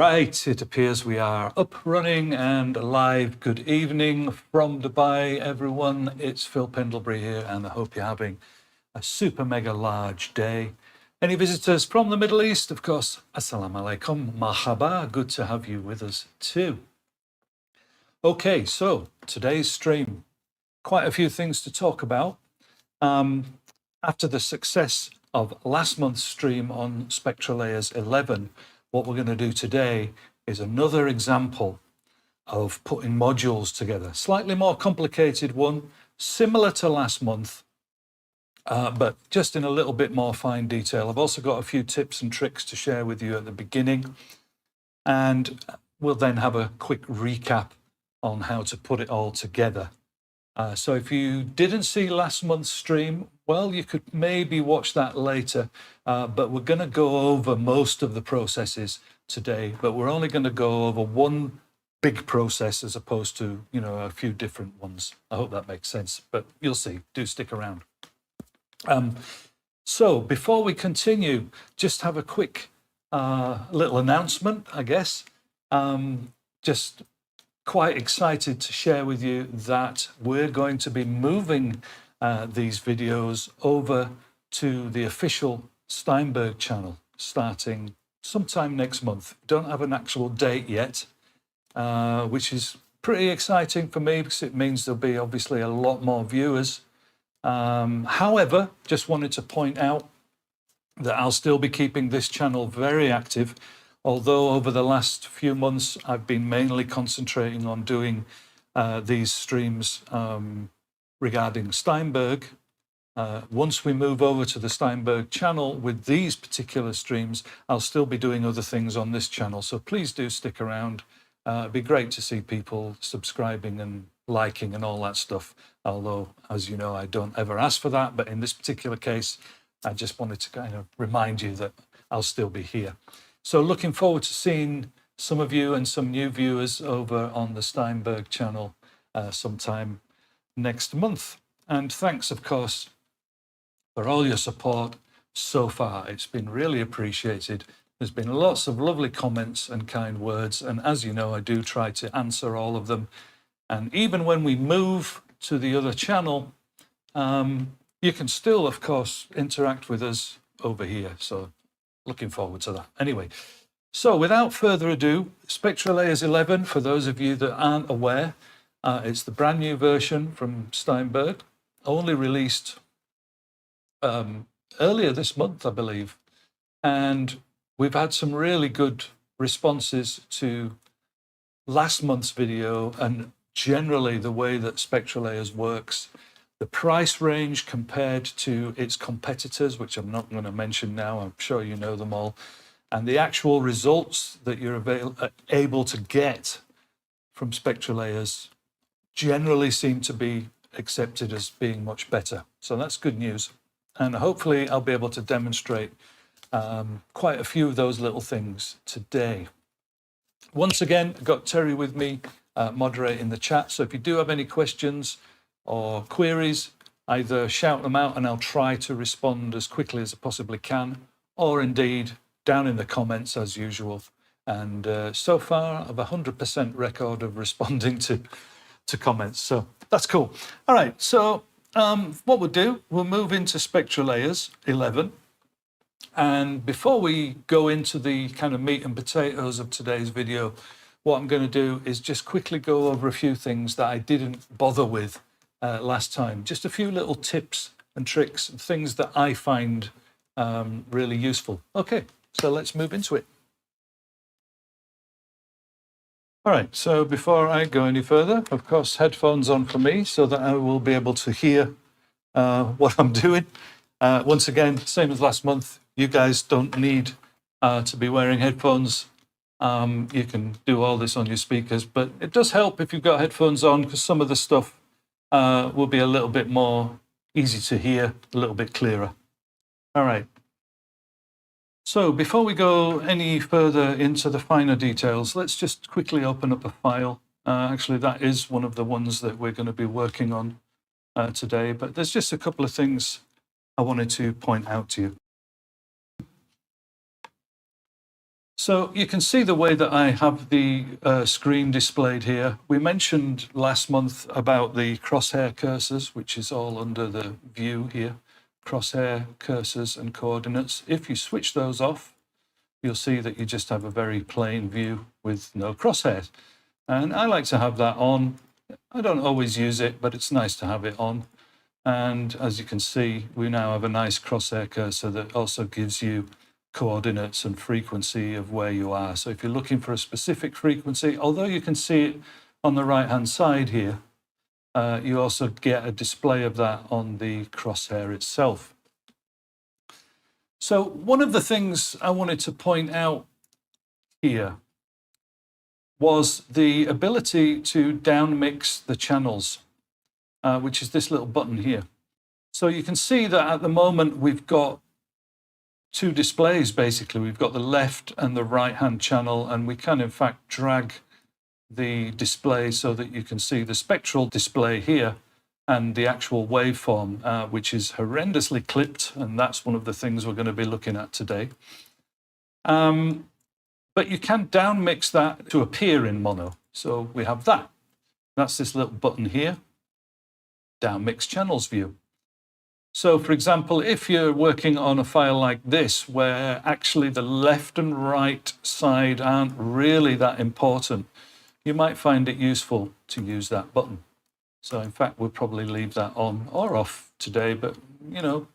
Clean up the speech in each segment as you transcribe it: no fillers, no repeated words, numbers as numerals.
Right, it appears we are up, running and live. Good evening from Dubai, everyone. It's Phil Pendlebury here, and I hope you're having a super mega large day. Any visitors from the Middle East, of course, assalamu alaikum, marhaba, good to have you with us too. Okay, so today's stream, quite a few things to talk about. After the success of last month's stream on Spectralayers 11, what we're going to do today is another example of putting modules together. Slightly more complicated one, similar to last month, but just in a little bit more fine detail. I've also got a few tips and tricks to share with you at the beginning, and we'll then have a quick recap on how to put it all together. So if you didn't see last month's stream, well, you could maybe watch that later, but we're going to go over most of the processes today, but we're only going to go over one big process as opposed to, a few different ones. I hope that makes sense, but you'll see. Do stick around. So before we continue, just have a quick little announcement, I guess. Just quite excited to share with you that we're going to be moving these videos over to the official Steinberg channel starting sometime next month. Don't have an actual date yet, which is pretty exciting for me because it means there'll be obviously a lot more viewers. However, just wanted to point out that I'll still be keeping this channel very active. Although over the last few months, I've been mainly concentrating on doing these streams regarding Steinberg. Once we move over to the Steinberg channel with these particular streams, I'll still be doing other things on this channel. So please do stick around. It'd be great to see people subscribing and liking and all that stuff. Although, as you know, I don't ever ask for that. But in this particular case, I just wanted to kind of remind you that I'll still be here. So looking forward to seeing some of you and some new viewers over on the Steinberg channel sometime next month. And thanks, of course, for all your support so far. It's been really appreciated. There's been lots of lovely comments and kind words. And as you know, I do try to answer all of them. And even when we move to the other channel, you can still, of course, interact with us over here. So looking forward to that. Anyway, so without further ado, Spectralayers 11, for those of you that aren't aware, it's the brand new version from Steinberg, only released earlier this month, I believe. And we've had some really good responses to last month's video and generally the way that Spectralayers works. The price range compared to its competitors, which I'm not going to mention now, I'm sure you know them all, and the actual results that you're able to get from Spectralayers generally seem to be accepted as being much better. So that's good news. And hopefully I'll be able to demonstrate quite a few of those little things today. Once again, I've got Terry with me moderating the chat. So if you do have any questions or queries, either shout them out and I'll try to respond as quickly as I possibly can, or indeed down in the comments as usual. And so far, I've a 100% record of responding to comments. So that's cool. All right, so what we'll do, we'll move into Spectralayers 11. And before we go into the kind of meat and potatoes of today's video, what I'm going to do is just quickly go over a few things that I didn't bother with last time. Just a few little tips and tricks and things that I find really useful. Okay, so let's move into it. All right, so before I go any further, of course, headphones on for me so that I will be able to hear what I'm doing. Once again, same as last month, you guys don't need to be wearing headphones. You can do all this on your speakers, but it does help if you've got headphones on because some of the stuff will be a little bit more easy to hear, a little bit clearer. All right. So before we go any further into the finer details, let's just quickly open up a file. Actually, that is one of the ones that we're going to be working on today, but there's just a couple of things I wanted to point out to you. So you can see the way that I have the screen displayed here. We mentioned last month about the crosshair cursors, which is all under the view here. Crosshair cursors and coordinates. If you switch those off, you'll see that you just have a very plain view with no crosshairs. And I like to have that on. I don't always use it, but it's nice to have it on. And as you can see, we now have a nice crosshair cursor that also gives you coordinates and frequency of where you are. So if you're looking for a specific frequency, although you can see it on the right-hand side here, you also get a display of that on the crosshair itself. So one of the things I wanted to point out here was the ability to downmix the channels, which is this little button here. So you can see that at the moment we've got two displays basically. We've got the left and the right hand channel, and we can in fact drag the display so that you can see the spectral display here and the actual waveform, which is horrendously clipped, and that's one of the things we're going to be looking at today. But you can downmix that to appear in mono. So we have that. That's this little button here, Downmix Channels View. So for example, if you're working on a file like this, where actually the left and right side aren't really that important, you might find it useful to use that button. So in fact, we'll probably leave that on or off today, but you know,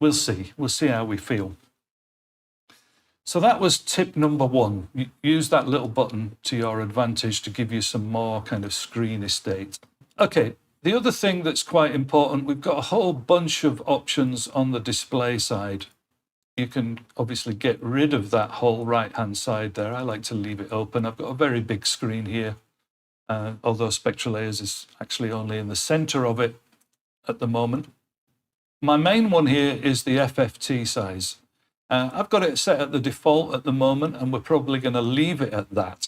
we'll see. We'll see how we feel. So that was tip number one. Use that little button to your advantage to give you some more kind of screen estate. Okay. The other thing that's quite important, we've got a whole bunch of options on the display side. You can obviously get rid of that whole right-hand side there. I like to leave it open. I've got a very big screen here, although Spectralayers is actually only in the center of it at the moment. My main one here is the FFT size. I've got it set at the default at the moment, and we're probably going to leave it at that.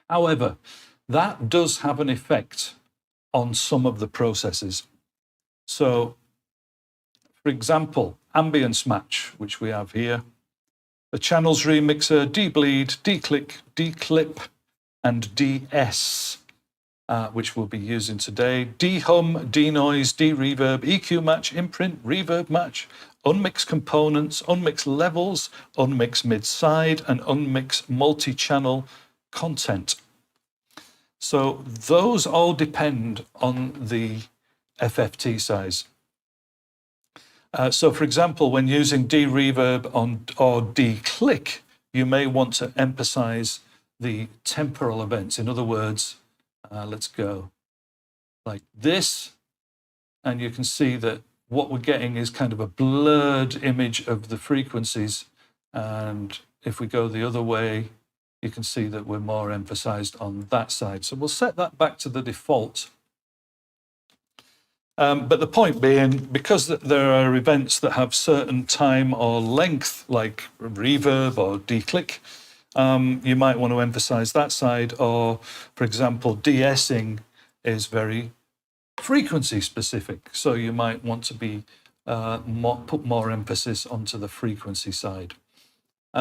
However, that does have an effect on some of the processes. So, for example, ambience match, which we have here, the channels remixer, debleed, DeClip, and DeEss, which we'll be using today, dehum, denoise, dereverb, EQ match, imprint, reverb match, unmix components, unmix levels, unmix mid-side, and unmix multi-channel content. So those all depend on the FFT size. So for example, when using DeReverb or DeClick, you may want to emphasize the temporal events. In other words, let's go like this, and you can see that what we're getting is kind of a blurred image of the frequencies. And if we go the other way, you can see that we're more emphasized on that side. So we'll set that back to the default. But the point being, because there are events that have certain time or length, like reverb or declick, you might want to emphasize that side. Or, for example, de-essing is very frequency specific. So you might want to be put more emphasis onto the frequency side.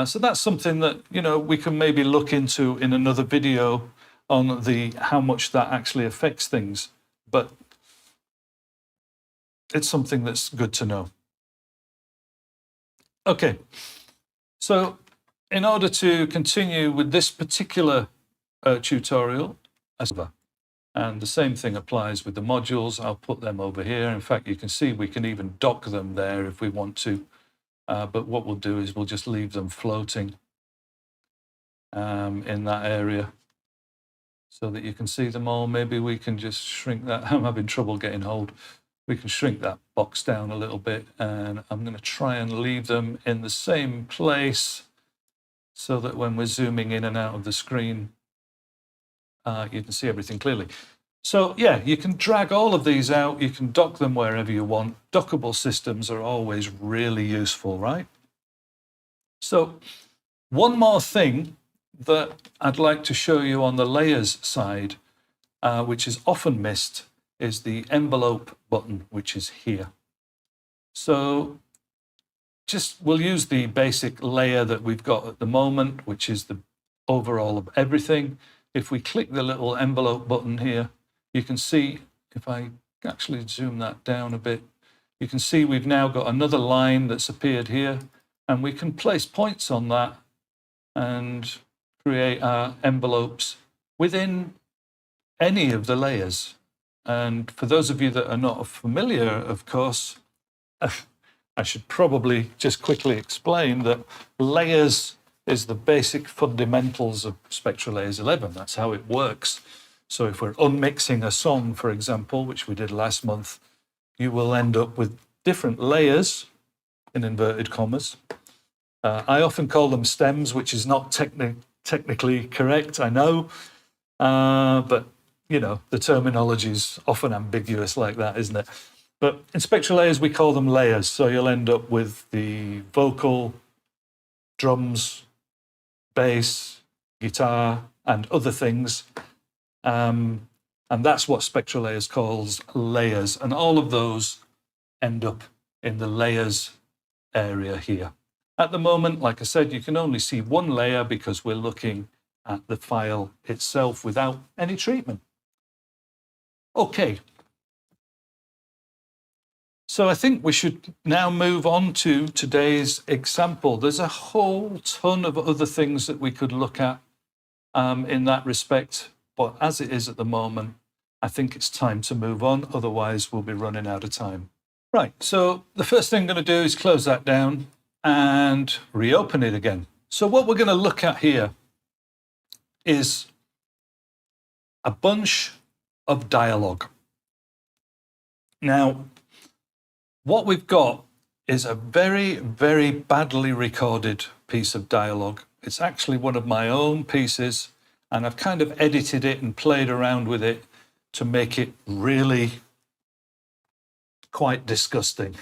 So that's something that, you know, we can maybe look into in another video on how much that actually affects things. But it's something that's good to know. Okay, so in order to continue with this particular tutorial, and the same thing applies with the modules, I'll put them over here. In fact, you can see we can even dock them there if we want to. But what we'll do is we'll just leave them floating in that area so that you can see them all. Maybe we can just shrink that. I'm having trouble getting hold. We can shrink that box down a little bit, and I'm going to try and leave them in the same place so that when we're zooming in and out of the screen, you can see everything clearly. So yeah, you can drag all of these out. You can dock them wherever you want. Dockable systems are always really useful, right? So one more thing that I'd like to show you on the layers side, which is often missed, is the envelope button, which is here. So we'll use the basic layer that we've got at the moment, which is the overall of everything. If we click the little envelope button here, you can see, if I actually zoom that down a bit, you can see we've now got another line that's appeared here, and we can place points on that and create our envelopes within any of the layers. And for those of you that are not familiar, of course, I should probably just quickly explain that layers is the basic fundamentals of Spectralayers 11. That's how it works. So if we're unmixing a song, for example, which we did last month, you will end up with different layers, in inverted commas. I often call them stems, which is not technically correct, I know, but you know, the terminology is often ambiguous like that, isn't it? But in Spectralayers, we call them layers. So you'll end up with the vocal, drums, bass, guitar, and other things. And that's what Spectralayers calls layers. And all of those end up in the layers area here. At the moment, like I said, you can only see one layer because we're looking at the file itself without any treatment. Okay. So I think we should now move on to today's example. There's a whole ton of other things that we could look at in that respect. But as it is at the moment, I think it's time to move on. Otherwise, we'll be running out of time. Right. So the first thing I'm going to do is close that down and reopen it again. So what we're going to look at here is a bunch of dialogue. Now, what we've got is a very, very badly recorded piece of dialogue. It's actually one of my own pieces, and I've kind of edited it and played around with it to make it really quite disgusting.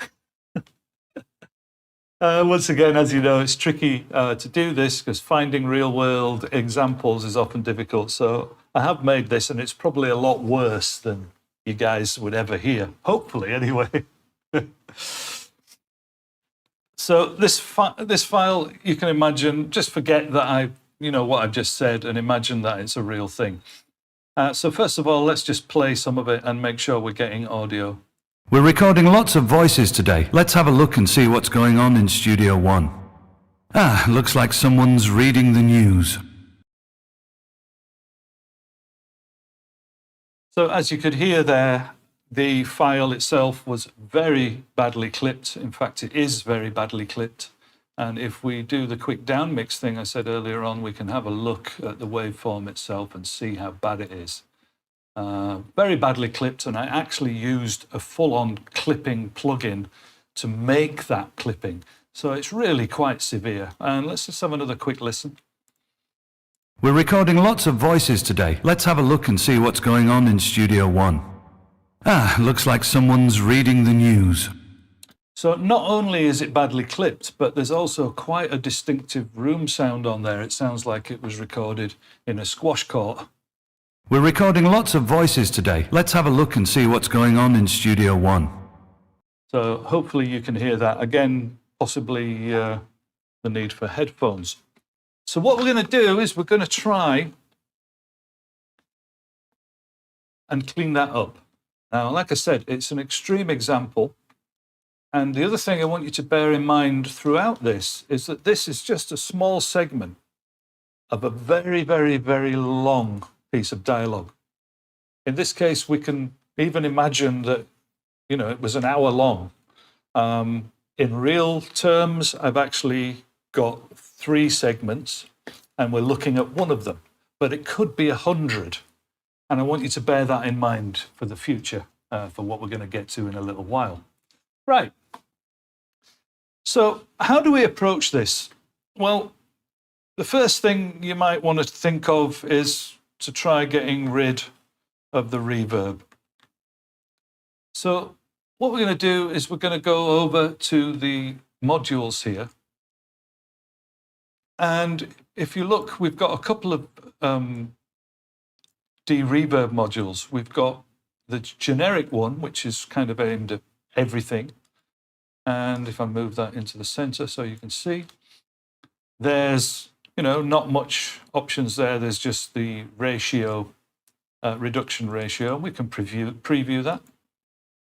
Once again, as you know, it's tricky to do this because finding real-world examples is often difficult. So I have made this, and it's probably a lot worse than you guys would ever hear. Hopefully, anyway. So this file, you can imagine, just forget that what I've just said and imagine that it's a real thing. So first of all, let's just play some of it and make sure we're getting audio. We're recording lots of voices today. Let's have a look and see what's going on in Studio One. Looks like someone's reading the news. So as you could hear there, the file itself was very badly clipped. In fact, it is very badly clipped. And if we do the quick downmix thing I said earlier on, we can have a look at the waveform itself and see how bad it is. Very badly clipped, and I actually used a full-on clipping plugin to make that clipping. So it's really quite severe. And let's just have another quick listen. We're recording lots of voices today. Let's have a look and see what's going on in Studio One. Looks like someone's reading the news. So not only is it badly clipped, but there's also quite a distinctive room sound on there. It sounds like it was recorded in a squash court. We're recording lots of voices today. Let's have a look and see what's going on in Studio One. So hopefully you can hear that. Again, possibly the need for headphones. So what we're going to do is we're going to try and clean that up. Now, like I said, it's an extreme example. And the other thing I want you to bear in mind throughout this is that this is just a small segment of a very, very, very long piece of dialogue. In this case, we can even imagine that, it was an hour long. In real terms, I've actually got 3 segments, and we're looking at one of them, but it could be 100. And I want you to bear that in mind for the future, for what we're going to get to in a little while. Right. So how do we approach this? Well, the first thing you might want to think of is to try getting rid of the reverb. So what we're going to do is we're going to go over to the modules here. And if you look, we've got a couple of DeReverb modules. We've got the generic one, which is kind of aimed at everything. And if I move that into the center so you can see, there's, not much options there. There's just the ratio, reduction ratio. We can preview that.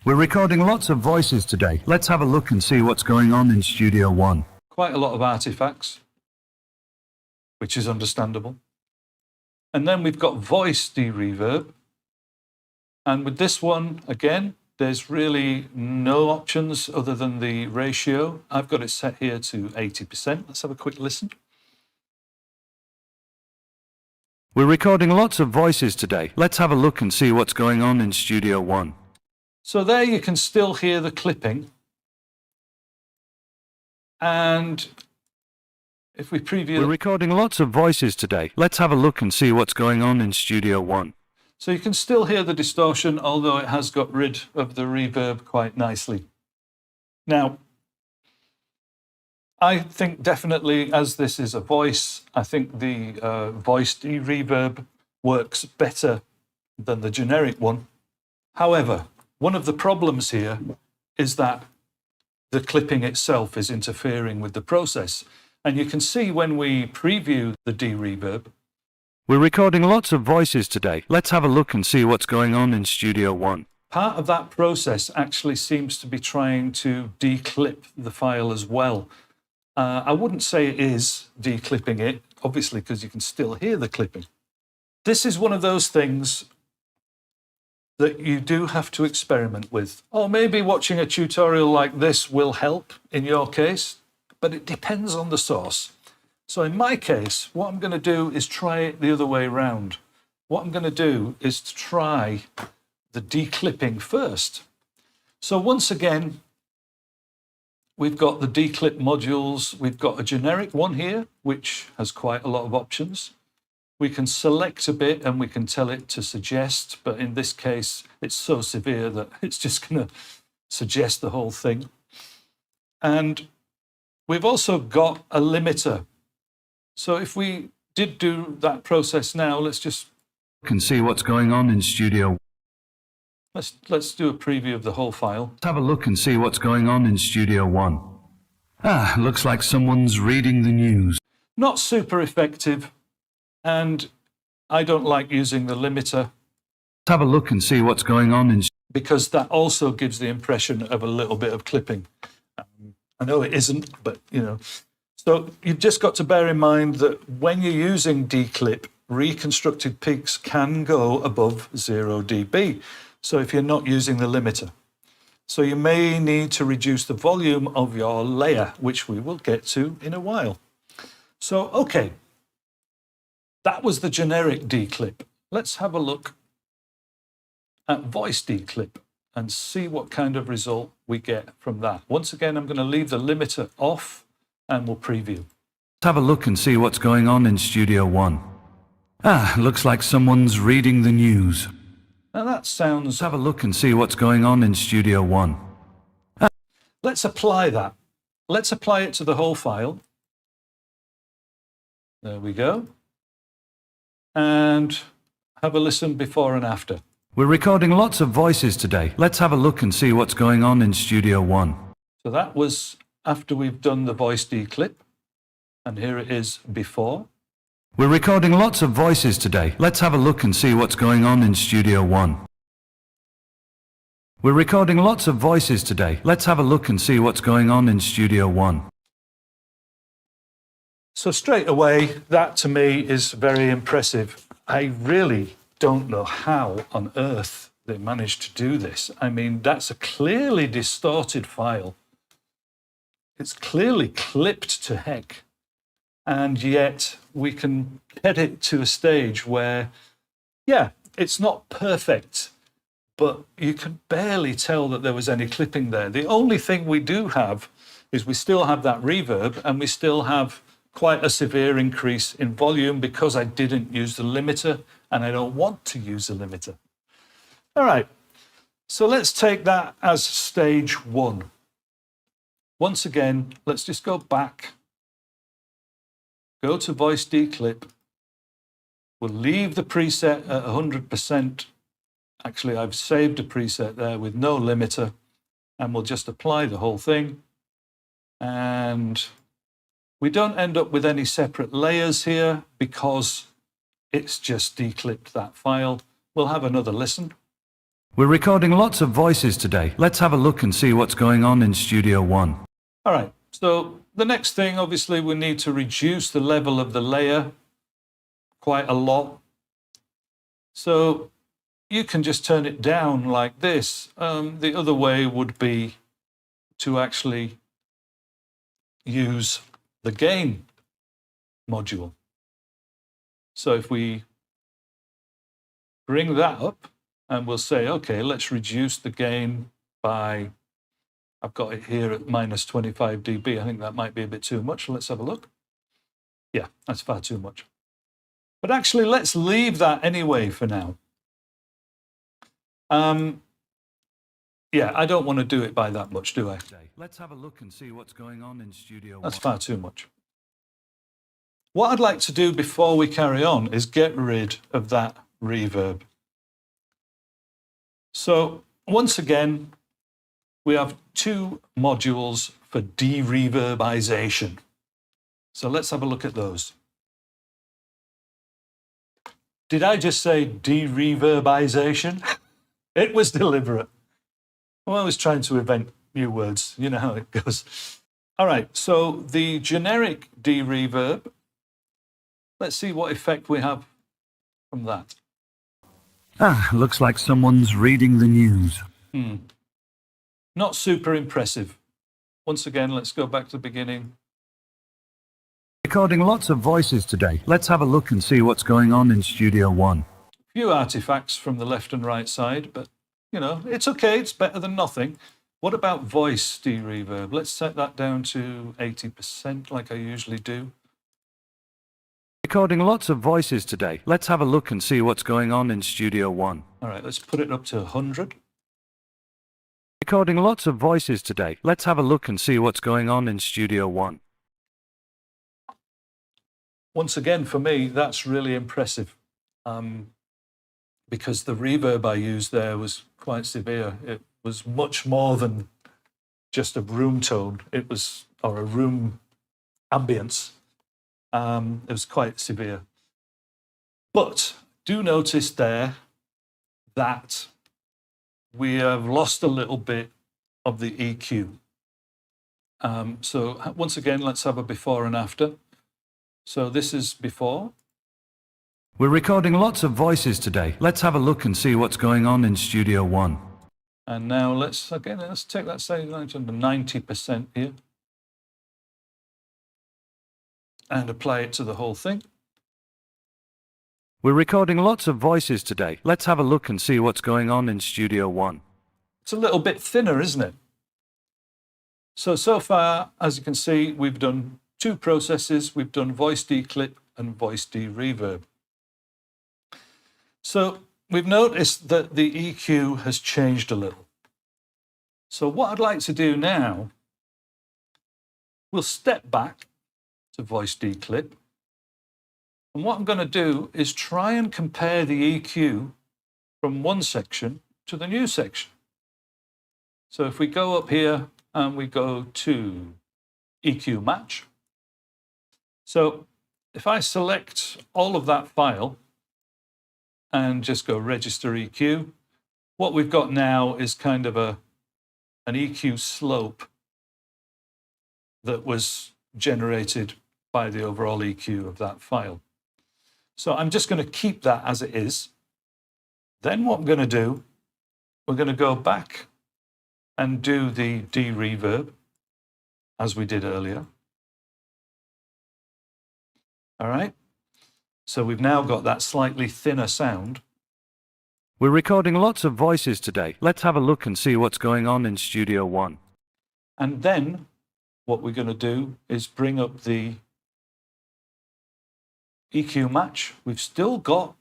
We're recording lots of voices today. Let's have a look and see what's going on in Studio One. Quite a lot of artifacts, which is understandable. And then we've got voice dereverb. And with this one, again, there's really no options other than the ratio. I've got it set here to 80%. Let's have a quick listen. We're recording lots of voices today. Let's have a look and see what's going on in Studio One. So there you can still hear the clipping. And if we preview... We're recording lots of voices today. Let's have a look and see what's going on in Studio One. So you can still hear the distortion, although it has got rid of the reverb quite nicely. Now, I think definitely, as this is a voice, I think the voice dereverb works better than the generic one. However, one of the problems here is that the clipping itself is interfering with the process. And you can see when we preview the dereverb, we're recording lots of voices today. Let's have a look and see what's going on in Studio One. part of that process actually seems to be trying to declip the file as well. I wouldn't say it is declipping it, obviously, because you can still hear the clipping. This is one of those things that you do have to experiment with. Or maybe watching a tutorial like this will help in your case, but it depends on the source. So in my case, what I'm going to do is try it the other way around. What I'm going to do is to try the declipping first. So once again, we've got the DeClip modules. We've got a generic one here, which has quite a lot of options. We can select a bit and we can tell it to suggest, but in this case, it's so severe that it's just going to suggest the whole thing. And we've also got a limiter. So if we did do that process now, let's just Can see what's going on in Studio. let's do a preview of the whole file. Let's have a look and see what's going on in Studio One. Looks like someone's reading the news. Not super effective, and I don't like using the limiter Let's have a look and see what's going on in. because that also gives the impression of a little bit of clipping. I know it isn't, but you know. So you've just got to bear in mind that when you're using DeClip, reconstructed peaks can go above 0 dB. So if you're not using the limiter. So you may need to reduce the volume of your layer, which we will get to in a while. So, okay, that was the generic DeClip. Let's have a look at voice DeClip and see what kind of result we get from that. Once again, I'm going to leave the limiter off and we'll preview. Let's have a look and see what's going on in Studio One. Looks like someone's reading the news. Now that sounds... Let's have a look and see what's going on in Studio One. Let's apply that. Let's apply it to the whole file. There we go. And have a listen before and after. We're recording lots of voices today. Let's have a look and see what's going on in Studio One. So that was after we've done the voice declip. And here it is before. We're recording lots of voices today. Let's have a look and see what's going on in Studio One. We're recording lots of voices today. Let's have a look and see what's going on in Studio One. So straight away, that to me is very impressive. I really don't know how on earth they managed to do this. I mean, that's a clearly distorted file. It's clearly clipped to heck. And yet we can get it to a stage where, yeah, it's not perfect, but you can barely tell that there was any clipping there. The only thing we do have is we still have that reverb and we still have quite a severe increase in volume because I didn't use the limiter and I don't want to use the limiter. All right, so let's take that as stage one. Once again, let's just go back. Go to voice declip. We'll leave the preset at 100%. Actually, I've saved a preset there with no limiter, and we'll just apply the whole thing. And we don't end up with any separate layers here because it's just declipped that file. We'll have another listen. We're recording lots of voices today. Let's have a look and see what's going on in Studio One. All right, so the next thing, obviously, we need to reduce the level of the layer quite a lot. So you can just turn it down like this. The other way would be to actually use the gain module. So if we bring that up and we'll say, okay, let's reduce the gain by, I've got it here at minus 25 dB. I think that might be a bit too much. Let's have a look. Yeah, that's far too much. But actually, let's leave that anyway for now. Yeah, I don't want to do it by that much, do I? Let's have a look and see what's going on in Studio That's One. far too much. What I'd like to do before we carry on is get rid of that reverb. So once again, we have two modules for de-reverbization. So let's have a look at those. Did I just say de-reverbization? It was deliberate. I'm always trying to invent new words. You know how it goes. All right, so the generic de-reverb, let's see what effect we have from that. Looks like someone's reading the news. Not super impressive. Once again, let's go back to the beginning. Recording lots of voices today. Let's have a look and see what's going on in Studio One. A few artifacts from the left and right side, but you know, it's okay, it's better than nothing. What about voice de-reverb? Let's set that down to 80% like I usually do. Recording lots of voices today. Let's have a look and see what's going on in Studio One. All right, let's put it up to 100. Recording lots of voices today. Let's have a look and see what's going on in Studio One. Once again, for me, that's really impressive because the reverb I used there was quite severe. It was much more than just a room tone. It was, or a room ambience. It was quite severe. But do notice there that we have lost a little bit of the EQ. So once again, let's have a before and after. So this is before. We're recording lots of voices today. Let's have a look and see what's going on in Studio One. And now let's take that setting down to 90% here. And apply it to the whole thing. We're recording lots of voices today. Let's have a look and see what's going on in Studio One. It's a little bit thinner, isn't it? So far, as you can see, we've done two processes. We've done voice declip and voice de-reverb. So we've noticed that the EQ has changed a little. So what I'd like to do now, we'll step back to voice declip. And what I'm going to do is try and compare the EQ from one section to the new section. So if we go up here and we go to EQ match. So if I select all of that file and just go register EQ, what we've got now is kind of an EQ slope that was generated by the overall EQ of that file. So I'm just going to keep that as it is. Then what I'm going to do, we're going to go back and do the de-reverb as we did earlier. All right. So we've now got that slightly thinner sound. We're recording lots of voices today. Let's have a look and see what's going on in Studio One. And then what we're going to do is bring up the EQ match. We've still got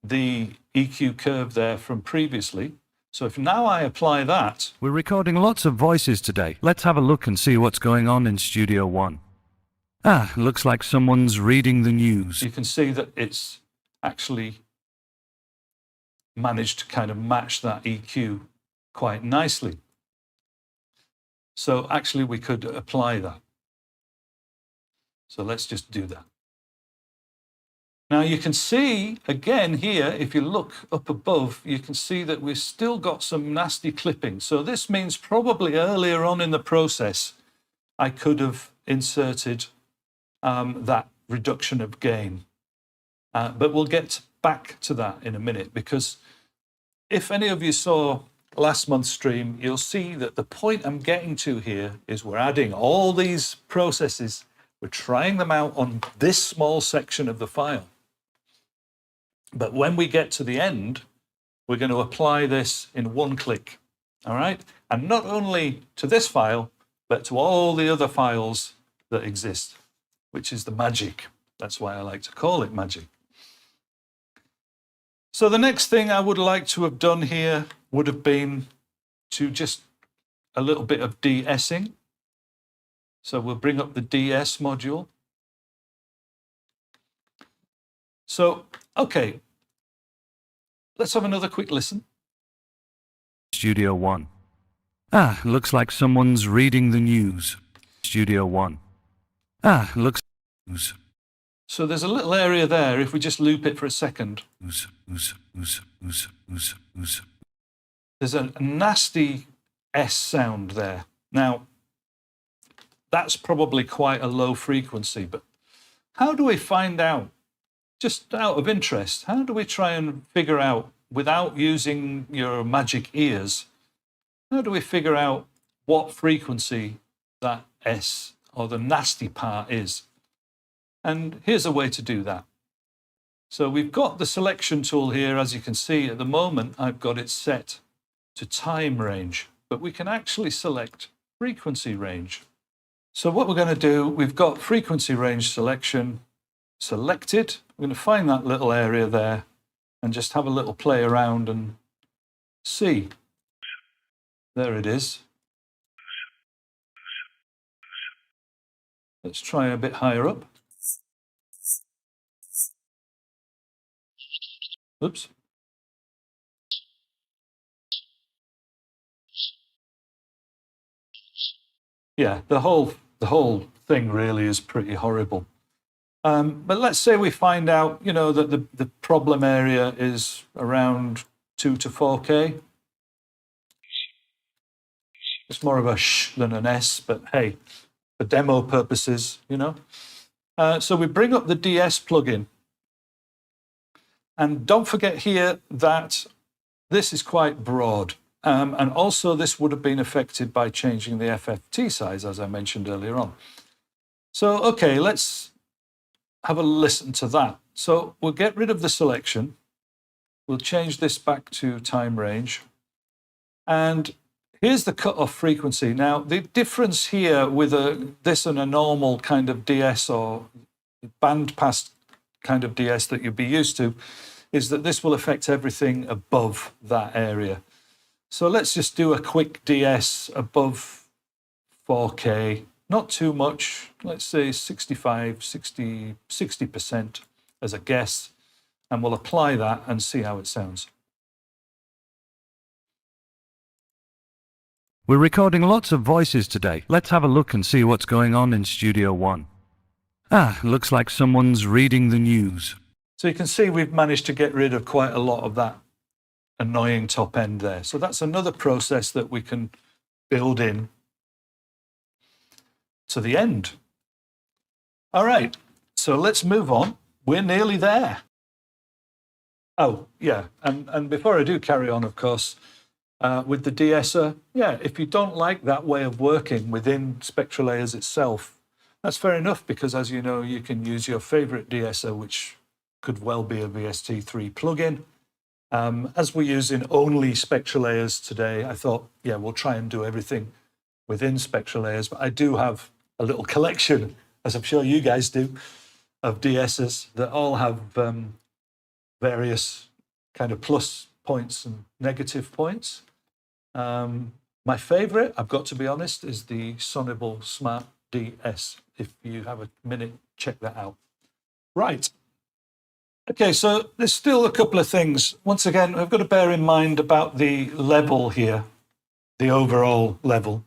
the EQ curve there from previously. So if now I apply that. We're recording lots of voices today. Let's have a look and see what's going on in Studio One. Looks like someone's reading the news. You can see that it's actually managed to kind of match that EQ quite nicely. So actually we could apply that. So let's just do that. Now you can see again here, if you look up above, you can see that we've still got some nasty clipping. So this means probably earlier on in the process, I could have inserted that reduction of gain. But we'll get back to that in a minute, because if any of you saw last month's stream, you'll see that the point I'm getting to here is we're adding all these processes, we're trying them out on this small section of the file. But when we get to the end, we're going to apply this in one click, all right? And not only to this file, but to all the other files that exist, which is the magic. That's why I like to call it magic. So the next thing I would like to have done here would have been to just a little bit of de-essing. So we'll bring up the DeEss module. So, okay, let's have another quick listen. Studio One. Ah, looks like someone's reading the news. Studio One. Ah, looks news. So there's a little area there, if we just loop it for a second. There's a nasty S sound there. Now, that's probably quite a low frequency, but how do we find out, just out of interest, how do we try and figure out, without using your magic ears, how do we figure out what frequency that S or the nasty part is? And here's a way to do that. So we've got the selection tool here. As you can see at the moment, I've got it set to time range, but we can actually select frequency range. So what we're going to do, we've got frequency range selection selected. We're going to find that little area there and just have a little play around and see. There it is. Let's try a bit higher up. Oops. Yeah, the whole thing really is pretty horrible. But let's say we find out, you know, that the problem area is around 2 to 4K. It's more of a sh than an S, but hey, for demo purposes, you know. So we bring up the DeEss plugin. And don't forget here that this is quite broad. And also this would have been affected by changing the FFT size, as I mentioned earlier on. So, okay, let's have a listen to that. So we'll get rid of the selection. We'll change this back to time range. And here's the cutoff frequency. Now, the difference here with this and a normal kind of DeEss or bandpass kind of DeEss that you'd be used to is that this will affect everything above that area. So let's just do a quick DeEss above 4K, not too much, let's say 65, 60% as a guess, and we'll apply that and see how it sounds. We're recording lots of voices today. Let's have a look and see what's going on in Studio One. Ah, looks like someone's reading the news. So you can see we've managed to get rid of quite a lot of that annoying top end there. So that's another process that we can build in to the end. All right, so let's move on. We're nearly there. Oh, yeah, and before I do carry on, of course, with the de-esser, yeah, if you don't like that way of working within Spectralayers itself, that's fair enough, because as you know, you can use your favorite de-esser, which could well be a VST3 plugin. As we're using only Spectralayers today, I thought, yeah, we'll try and do everything within Spectralayers, but I do have a little collection, as I'm sure you guys do, of de-essers that all have various kind of plus points and negative points. My favorite, I've got to be honest, is the Sonable Smart DeEss. If you have a minute, check that out. Right. Okay, so there's still a couple of things. Once again, I've got to bear in mind about the level here, the overall level.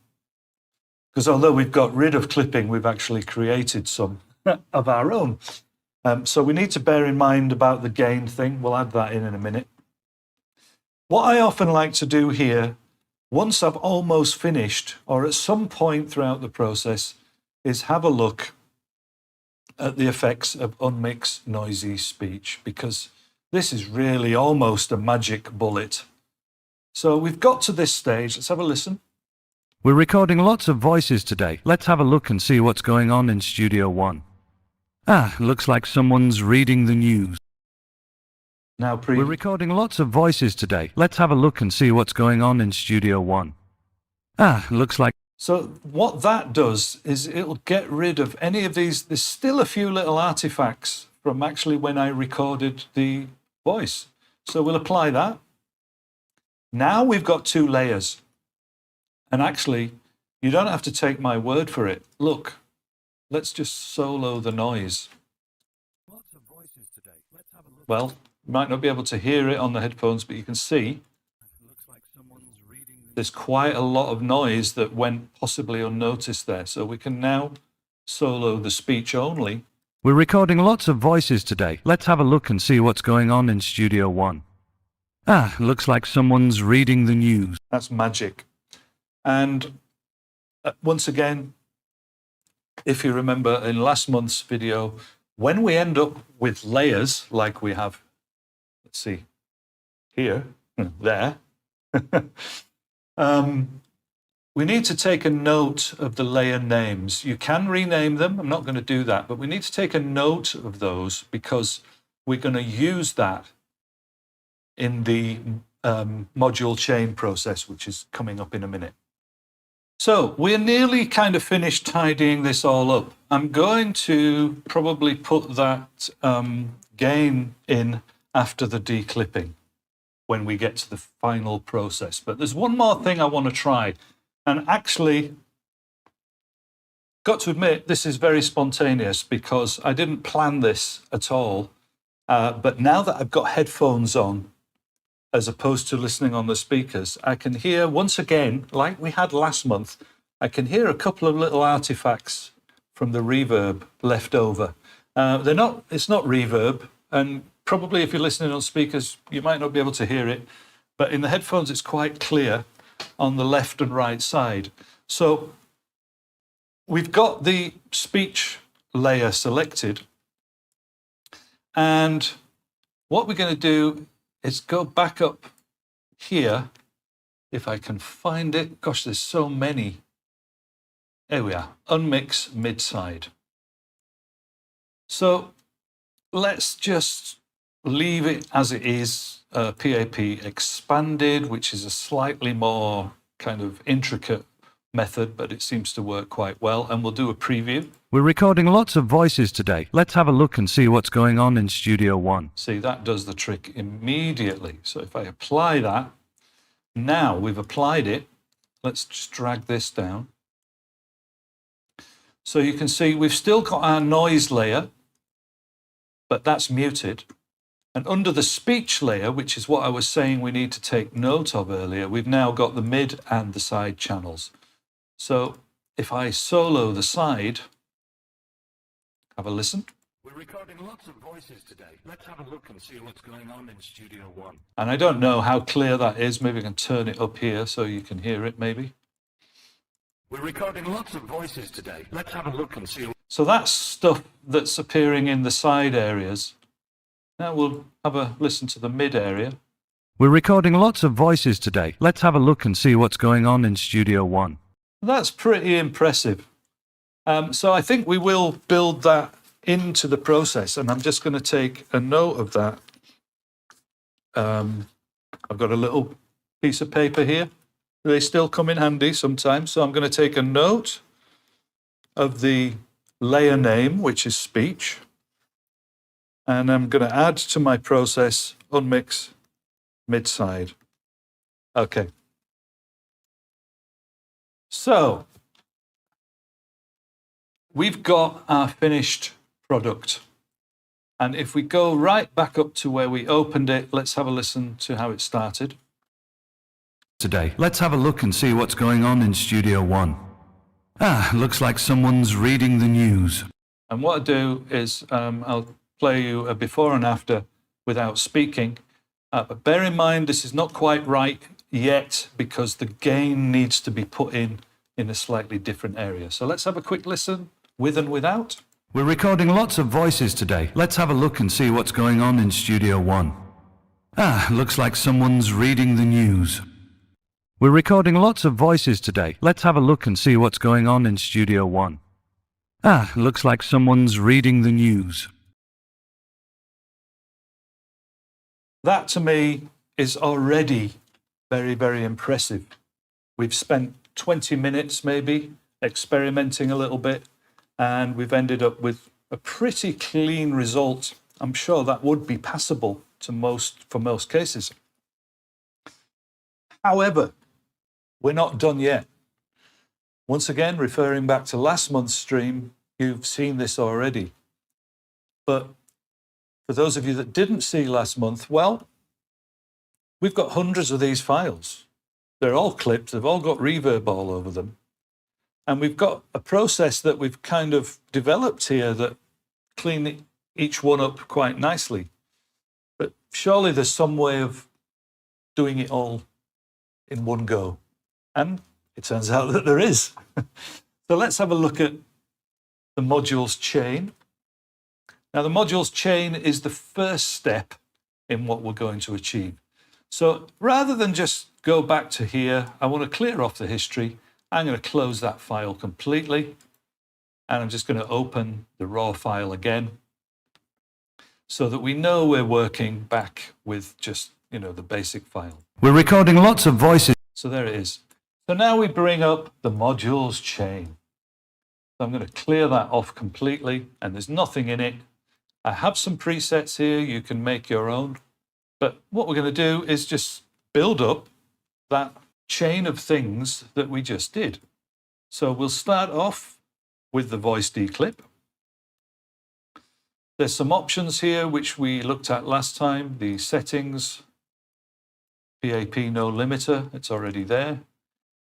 because although we've got rid of clipping, we've actually created some of our own. So we need to bear in mind about the gain thing. We'll add that in a minute. What I often like to do here, once I've almost finished, or at some point throughout the process, is have a look at the effects of unmixed noisy speech, because this is really almost a magic bullet. So we've got to this stage. Let's have a listen. We're recording lots of voices today. Let's have a look and see what's going on in Studio One. Looks like someone's reading the news. Now, We're recording lots of voices today. Let's have a look and see what's going on in Studio One. Looks like... So what that does is it'll get rid of any of these. There's still a few little artifacts from actually when I recorded the voice. So we'll apply that. Now we've got two layers. And actually, you don't have to take my word for it. Look, let's just solo the noise. Lots of voices today. Let's have a look. Well, you might not be able to hear it on the headphones, but you can see Looks like someone's reading the... there's quite a lot of noise that went possibly unnoticed there. So we can now solo the speech only. We're recording lots of voices today. Let's have a look and see what's going on in Studio One. Looks like someone's reading the news. That's magic. And once again, if you remember in last month's video, when we end up with layers like we have, let's see, here, there, we need to take a note of the layer names. You can rename them. I'm not going to do that, but we need to take a note of those because we're going to use that in the module chain process, which is coming up in a minute. So we're nearly kind of finished tidying this all up. I'm going to probably put that gain in after the declipping when we get to the final process. But there's one more thing I want to try. And actually, got to admit, this is very spontaneous because I didn't plan this at all. But now that I've got headphones on, as opposed to listening on the speakers, I can hear, once again, like we had last month, I can hear a couple of little artifacts from the reverb left over. It's not reverb, and probably if you're listening on speakers, you might not be able to hear it, but in the headphones, it's quite clear on the left and right side. So we've got the speech layer selected, and what we're going to do is go back up here, if I can find it. Gosh, there's so many. There we are, Unmix mid-side. So let's just leave it as it is, PAP expanded, which is a slightly more kind of intricate method, but it seems to work quite well. And we'll do a preview. We're recording lots of voices today. Let's have a look and see what's going on in Studio One. See, that does the trick immediately. So if I apply that, now we've applied it, let's just drag this down. So you can see we've still got our noise layer, but that's muted. And under the speech layer, which is what I was saying we need to take note of earlier, we've now got the mid and the side channels. So if I solo the side, have a listen. We're recording lots of voices today. Let's have a look and see what's going on in Studio One. And I don't know how clear that is. Maybe I can turn it up here so you can hear it, maybe. We're recording lots of voices today. Let's have a look and see. So that's stuff that's appearing in the side areas. Now we'll have a listen to the mid area. We're recording lots of voices today. Let's have a look and see what's going on in Studio One. That's pretty impressive. So I think we will build that into the process, and I'm just going to take a note of that. I've got a little piece of paper here. They still come in handy sometimes. So I'm going to take a note of the layer name, which is speech. And I'm going to add to my process Unmix mid-side. Okay. So we've got our finished product. And if we go right back up to where we opened it, let's have a listen to how it started. Today, let's have a look and see what's going on in Studio One. Looks like someone's reading the news. And what I do is I'll play you a before and after without speaking. But bear in mind, this is not quite right yet because the gain needs to be put in a slightly different area. So let's have a quick listen with and without. We're recording lots of voices today. Let's have a look and see what's going on in Studio One. Looks like someone's reading the news. We're recording lots of voices today. Let's have a look and see what's going on in Studio One. Looks like someone's reading the news. That to me is already very, very impressive. We've spent 20 minutes maybe experimenting a little bit, and we've ended up with a pretty clean result. I'm sure that would be passable for most cases. However, we're not done yet. Once again, referring back to last month's stream, you've seen this already. But for those of you that didn't see last month, well, we've got hundreds of these files. They're all clipped, they've all got reverb all over them. And we've got a process that we've kind of developed here that clean each one up quite nicely. But surely there's some way of doing it all in one go. And it turns out that there is. So let's have a look at the modules chain. Now, the modules chain is the first step in what we're going to achieve. So rather than just go back to here, I want to clear off the history. I'm going to close that file completely. And I'm just going to open the raw file again so that we know we're working back with just, the basic file. We're recording lots of voices. So there it is. So now we bring up the modules chain. So I'm going to clear that off completely, and there's nothing in it. I have some presets here. You can make your own. But what we're going to do is just build up that chain of things that we just did. So we'll start off with the voice DeClip. There's some options here which we looked at last time. The settings, PAP no limiter, it's already there.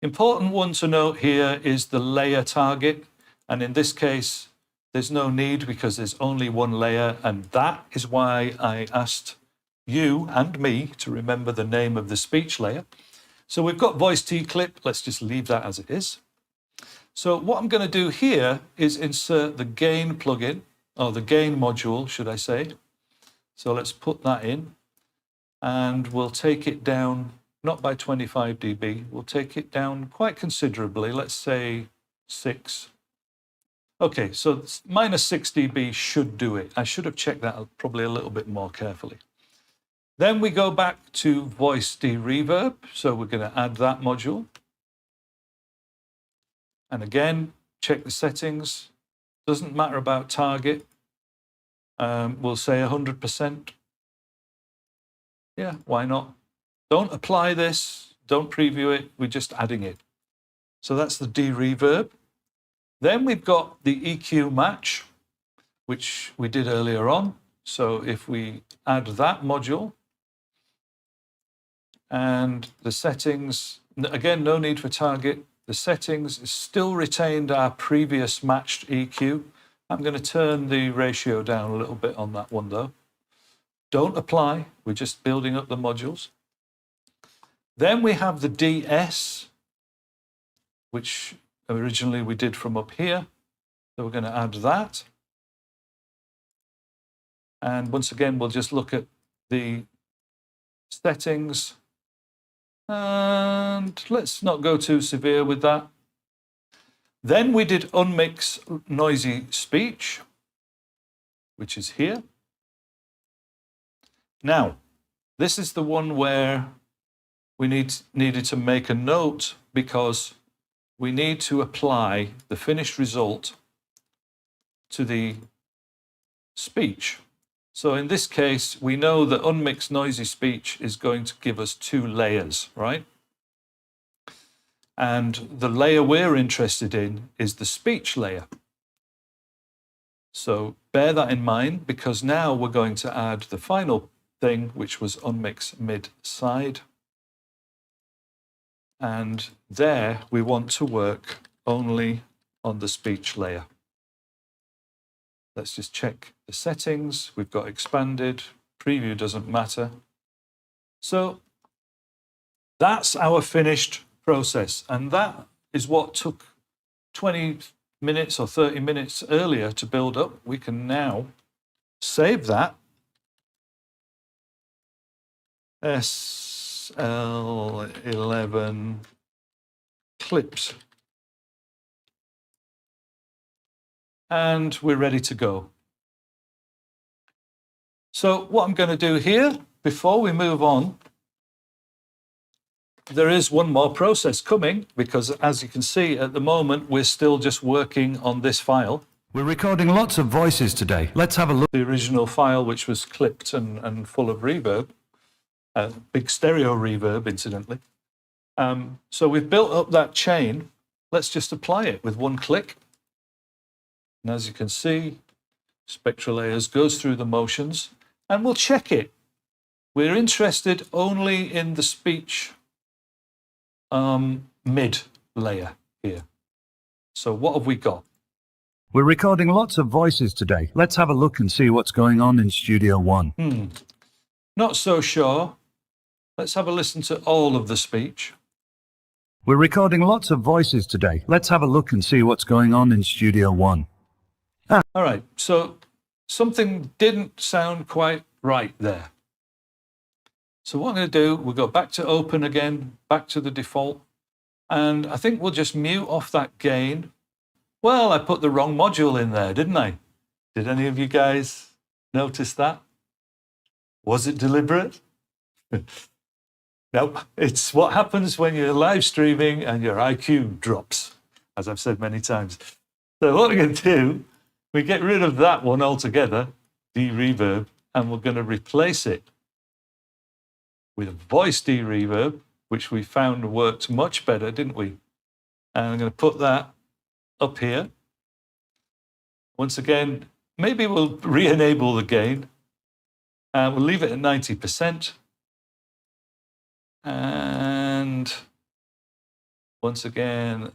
Important one to note here is the layer target. And in this case, there's no need because there's only one layer. And that is why I asked you and me to remember the name of the speech layer. So we've got voice DeClip. Let's just leave that as it is. So what I'm going to do here is insert the gain plugin, or the gain module, should I say. So let's put that in. And we'll take it down, not by 25 dB, we'll take it down quite considerably, let's say 6. Okay, so minus 6 dB should do it. I should have checked that probably a little bit more carefully. Then we go back to voice DeReverb, so we're going to add that module. And again, check the settings. Doesn't matter about target. We'll say 100%. Yeah, why not? Don't apply this, don't preview it, we're just adding it. So that's the DeReverb. Then we've got the EQ match, which we did earlier on. So if we add that module, and the settings, again, no need for target. The settings is still retained our previous matched EQ. I'm going to turn the ratio down a little bit on that one though. Don't apply, we're just building up the modules. Then we have the DeEss, which originally we did from up here. So we're going to add that. And once again, we'll just look at the settings. And let's not go too severe with that. Then we did Unmix noisy speech, which is here. Now, this is the one where we needed to make a note because we need to apply the finished result to the speech. So in this case, we know that unmixed noisy speech is going to give us 2 layers, right? And the layer we're interested in is the speech layer. So bear that in mind because now we're going to add the final thing, which was unmix mid side. And there we want to work only on the speech layer. Let's just check the settings. We've got expanded. Preview doesn't matter. So that's our finished process. And that is what took 20 minutes or 30 minutes earlier to build up. We can now save that. SL11 clips. And we're ready to go. So what I'm going to do here, before we move on, there is one more process coming, because as you can see at the moment, we're still just working on this file. We're recording lots of voices today. Let's have a look. The original file, which was clipped and full of reverb, big stereo reverb, incidentally. So we've built up that chain. Let's just apply it with one click. And as you can see, Spectralayers goes through the motions, and we'll check it. We're interested only in the speech mid layer here. So what have we got? We're recording lots of voices today. Let's have a look and see what's going on in Studio One. Not so sure. Let's have a listen to all of the speech. We're recording lots of voices today. Let's have a look and see what's going on in Studio One. All right, so something didn't sound quite right there. So what I'm going to do, we'll go back to open again, back to the default, and I think we'll just mute off that gain. Well, I put the wrong module in there, didn't I? Did any of you guys notice that? Was it deliberate? No, it's what happens when you're live streaming and your IQ drops, as I've said many times. So what we're going to do, we get rid of that one altogether, DeReverb, and we're going to replace it with voice DeReverb, which we found worked much better, didn't we? And I'm going to put that up here. Once again, maybe we'll re-enable the gain. We'll leave it at 90%. And once again,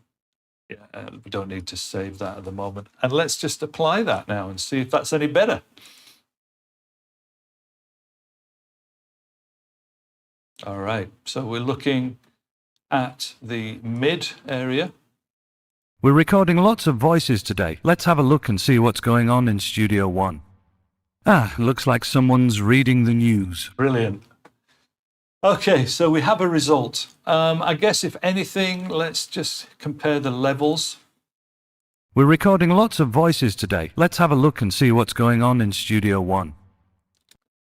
we don't need to save that at the moment. And let's just apply that now and see if that's any better. All right, so we're looking at the mid area. We're recording lots of voices today. Let's have a look and see what's going on in Studio One. Looks like someone's reading the news. Brilliant. Okay, so we have a result. I guess if anything, let's just compare the levels. We're recording lots of voices today. Let's have a look and see what's going on in Studio One.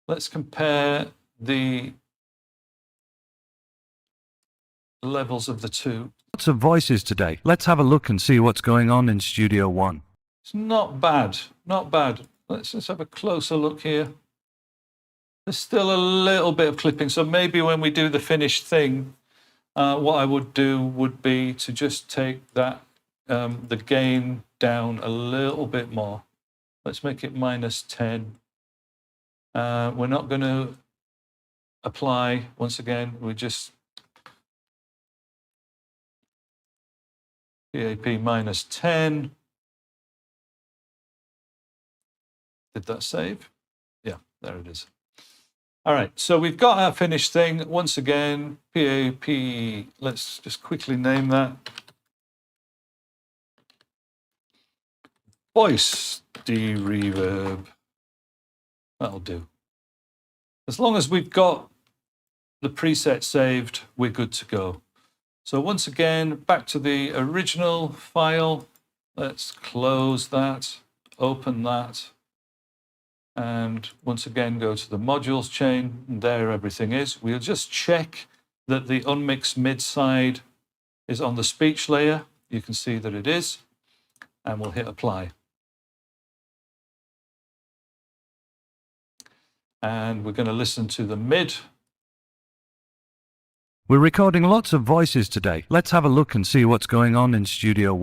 Let's compare the levels of the two. Lots of voices today. Let's have a look and see what's going on in Studio One. It's not bad, not bad. Let's just have a closer look here. There's still a little bit of clipping, so maybe when we do the finished thing, what I would do would be to just take that, the gain down a little bit more. Let's make it -10. We're not going to apply, once again, we just PAP -10. Did that save? Yeah, there it is. All right, so we've got our finished thing. Once again, PAP, let's just quickly name that. Voice DeReverb. That'll do. As long as we've got the preset saved, we're good to go. So once again, back to the original file. Let's close that, open that. And once again, go to the modules chain. And there everything is. We'll just check that the Unmix mid side is on the speech layer. You can see that it is. And we'll hit apply. And we're going to listen to the mid. We're recording lots of voices today. Let's have a look and see what's going on in Studio One.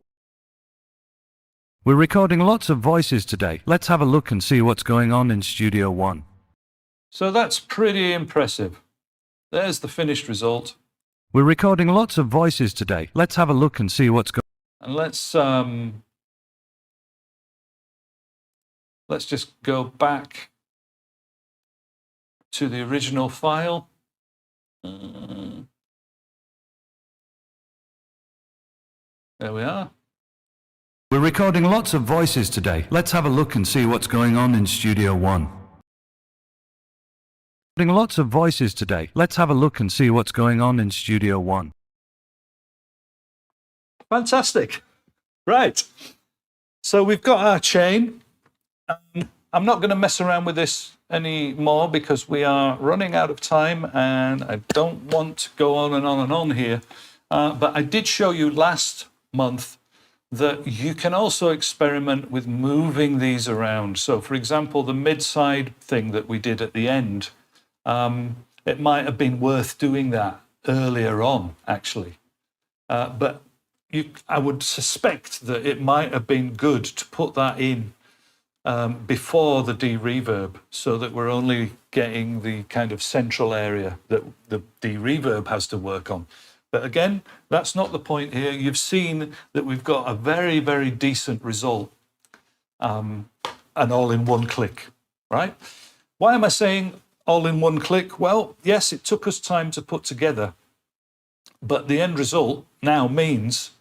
We're recording lots of voices today. Let's have a look and see what's going on in Studio One. So that's pretty impressive. There's the finished result. We're recording lots of voices today. Let's have a look and see what's going on. And let's let's just go back to the original file. There we are. We're recording lots of voices today. Let's have a look and see what's going on in Studio One. Recording lots of voices today. Let's have a look and see what's going on in Studio One. Fantastic. Right. So we've got our chain. I'm not going to mess around with this anymore because we are running out of time and I don't want to go on and on and on here. But I did show you last month that you can also experiment with moving these around. So for example, the mid-side thing that we did at the end, it might have been worth doing that earlier on, actually. But I would suspect that it might have been good to put that in before the DeReverb, so that we're only getting the kind of central area that the DeReverb has to work on. But again, that's not the point here. You've seen that we've got a very, very decent result, and all in one click, right? Why am I saying all in one click? Well, yes, it took us time to put together, but the end result now means,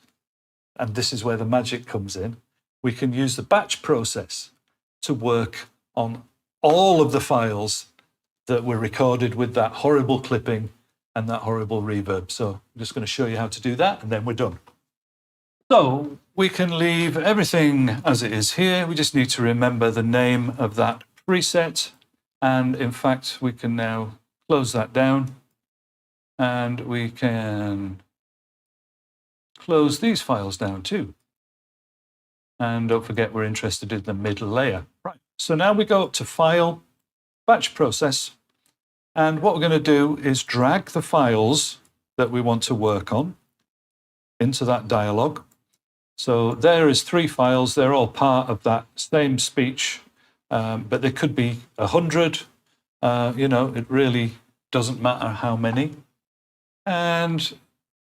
and this is where the magic comes in, we can use the batch process to work on all of the files that were recorded with that horrible clipping and that horrible reverb. So I'm just going to show you how to do that, and then we're done. So we can leave everything as it is here. We just need to remember the name of that preset. And in fact, we can now close that down, and we can close these files down too. And don't forget, we're interested in the middle layer. Right. So now we go up to File, Batch Process. And what we're going to do is drag the files that we want to work on into that dialog. So there is 3 files. They're all part of that same speech, but there could be 100. You know, it really doesn't matter how many. And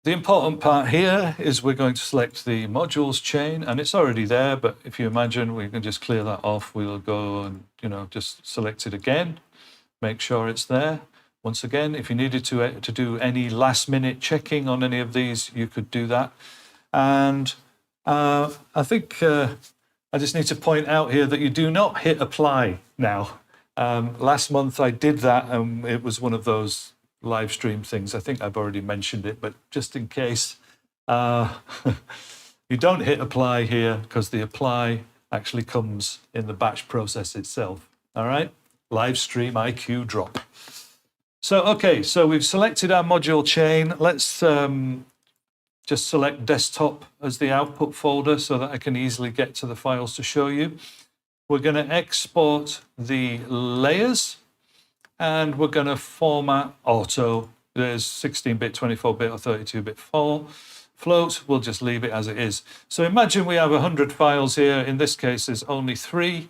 the important part here is we're going to select the modules chain, and it's already there, but if you imagine, we can just clear that off. We'll go and, you know, just select it again, make sure it's there. Once again, if you needed to do any last minute checking on any of these, you could do that. And I think I just need to point out here that you do not hit apply now. Last month I did that, and it was one of those live stream things. I think I've already mentioned it, but just in case, you don't hit apply here because the apply actually comes in the batch process itself. All right, live stream IQ drop. So, okay, so we've selected our module chain. Let's just select desktop as the output folder so that I can easily get to the files to show you. We're going to export the layers, and we're going to format auto. There's 16-bit, 24-bit, or 32-bit float. We'll just leave it as it is. So imagine we have 100 files here. In this case, there's only 3.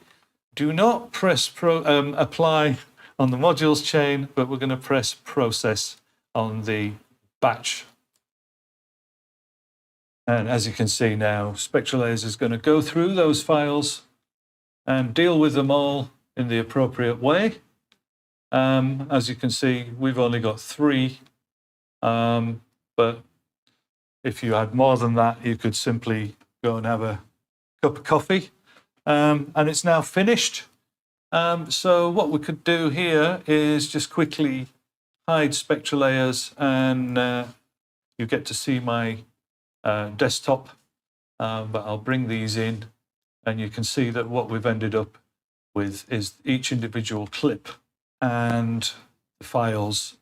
Do not press apply on the modules chain, but we're going to press process on the batch. And as you can see now, Spectralayers is going to go through those files and deal with them all in the appropriate way. As you can see, we've only got 3, but if you had more than that, you could simply go and have a cup of coffee. And it's now finished. So what we could do here is just quickly hide Spectralayers, and you get to see my desktop, but I'll bring these in, and you can see that what we've ended up with is each individual clip, and the files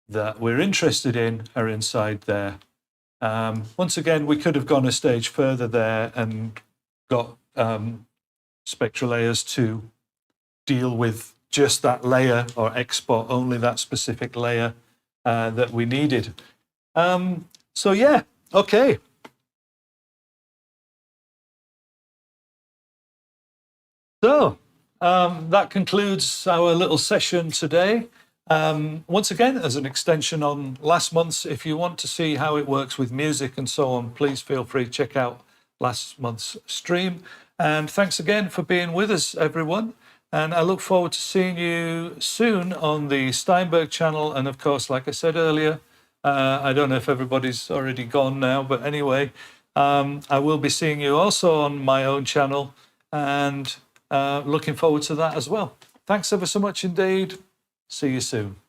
that we're interested in are inside there. Once again, we could have gone a stage further there and got Spectralayers to deal with just that layer, or export only that specific layer that we needed. So yeah, okay. So that concludes our little session today. Once again, as an extension on last month's, if you want to see how it works with music and so on, please feel free to check out last month's stream. And thanks again for being with us, everyone. And I look forward to seeing you soon on the Steinberg Channel. And of course, like I said earlier, I don't know if everybody's already gone now, but anyway, I will be seeing you also on my own channel, and looking forward to that as well. Thanks ever so much indeed. See you soon.